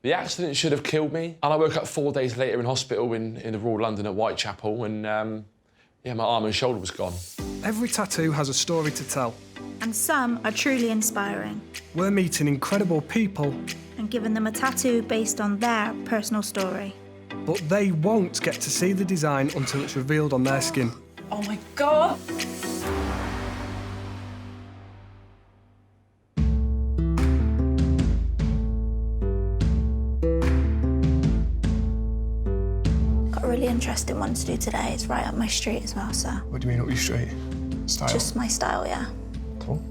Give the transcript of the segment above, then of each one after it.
The accident should have killed me, and I woke up 4 days later in hospital in the Royal London at Whitechapel, and yeah, my arm and shoulder was gone. Every tattoo has a story to tell. And some are truly inspiring. We're meeting incredible people. And giving them a tattoo based on their personal story. But they won't get to see the design until it's revealed on their skin. Oh my God! Got a really interesting one to do today. It's right up my street as well, so. What do you mean up your street? Style? Just my style, yeah. Cool.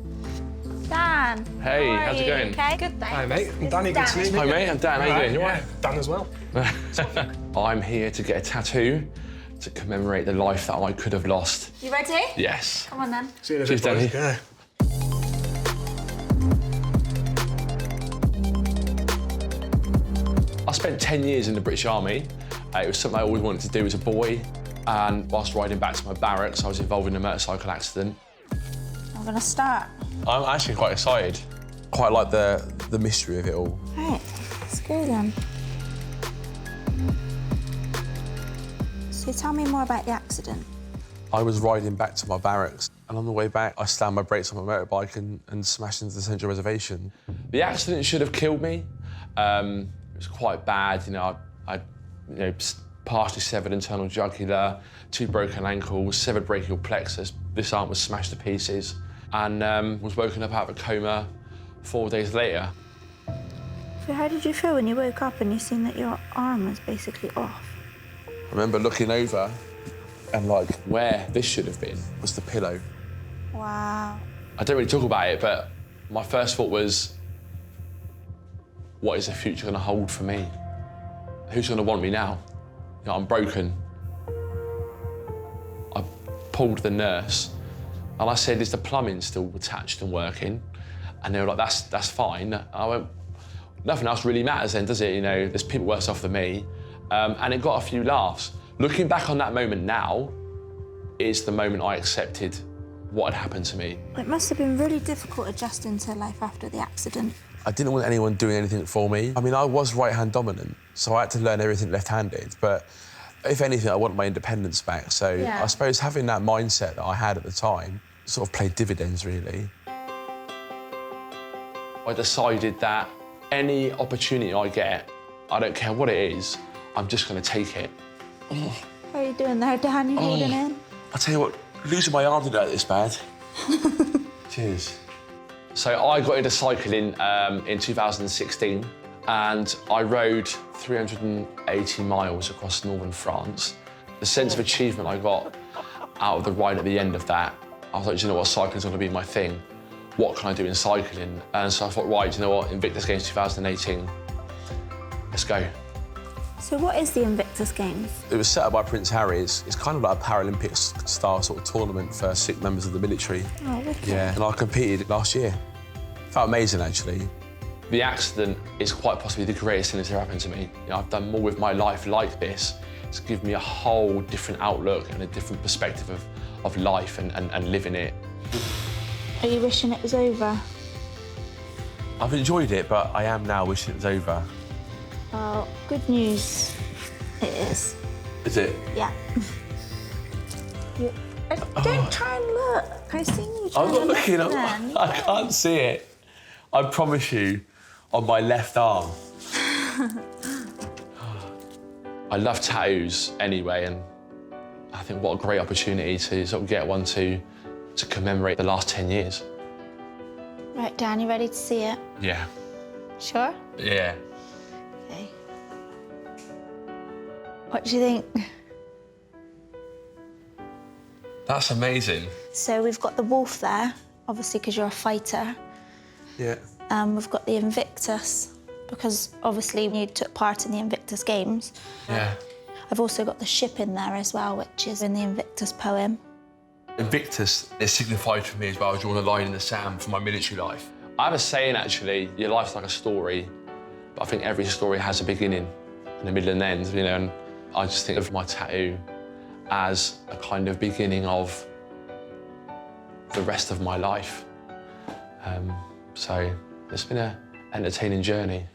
Dan. Hey, how are how's it you? going? Okay, good, thanks. Hi, mate. I'm Danny. Good to meet you. Hi, mate. I'm Dan. How you doing? You all right? Dan as well. I'm here to get a tattoo to commemorate the life that I could have lost. You ready? Yes. Come on, then. See you in a Cheers, bit, boys. Danny. Yeah. I spent 10 years in the British Army. It was something I always wanted to do as a boy. And whilst riding back to my barracks, I was involved in a motorcycle accident. I'm gonna start. I'm actually quite excited. Quite like the mystery of it all. Right, let's go then. So tell me more about the accident. I was riding back to my barracks, and on the way back, I slammed my brakes on my motorbike and smashed into the central reservation. The accident should have killed me. It was quite bad, you know. I partially severed internal jugular, 2 broken ankles, severed brachial plexus. This arm was smashed to pieces, and was woken up out of a coma 4 days later. So how did you feel when you woke up and you seen that your arm was basically off? I remember looking over, and like where this should have been was the pillow. Wow. I don't really talk about it, but my first thought was, what is the future going to hold for me? Who's going to want me now? You know, I'm broken. I pulled the nurse, and I said, is the plumbing still attached and working? And they were like, that's fine. I went, nothing else really matters then, does it? You know, there's people worse off than me. And it got a few laughs. Looking back on that moment now is the moment I accepted what had happened to me. It must have been really difficult adjusting to life after the accident. I didn't want anyone doing anything for me. I mean, I was right-hand dominant, so I had to learn everything left-handed. But if anything, I want my independence back. So yeah. I suppose having that mindset that I had at the time sort of played dividends, really. I decided that any opportunity I get, I don't care what it is, I'm just going to take it. What are you doing there, Dan? You holding in? I tell you what, losing my arm didn't hurt this bad. Cheers. So I got into cycling in 2016, and I rode 380 miles across northern France. The sense of achievement I got out of the ride at the end of that, I was like, do you know what, cycling's going to be my thing. What can I do in cycling? And so I thought, right, do you know what, Invictus Games 2018, let's go. So what is the Invictus Games? It was set up by Prince Harry. It's kind of like a Paralympics-style sort of tournament for Sikh members of the military. Oh, wicked. Yeah, and I competed last year. Felt amazing, actually. The accident is quite possibly the greatest thing that's ever happened to me. You know, I've done more with my life like this. It's given me a whole different outlook and a different perspective of life and living it. Are you wishing it was over? I've enjoyed it, but I am now wishing it was over. Well, good news. It is. Is it? Yeah. Don't try and look. I've seen you try I'm not and look looking. then. I can't see it. I promise you, on my left arm. I love tattoos anyway, and I think what a great opportunity to sort of get one to commemorate the last 10 years. Right, Dan, you ready to see it? Yeah. Sure? Yeah. Okay. What do you think? That's amazing. So we've got the wolf there, obviously because you're a fighter. Yeah. We've got the Invictus, because obviously you took part in the Invictus Games. Yeah. I've also got the ship in there as well, which is in the Invictus poem. Invictus is signified for me as well, drawing a line in the sand for my military life. I have a saying, actually, your life's like a story, but I think every story has a beginning and a middle and end, you know, and I just think of my tattoo as a kind of beginning of the rest of my life. So it's been an entertaining journey.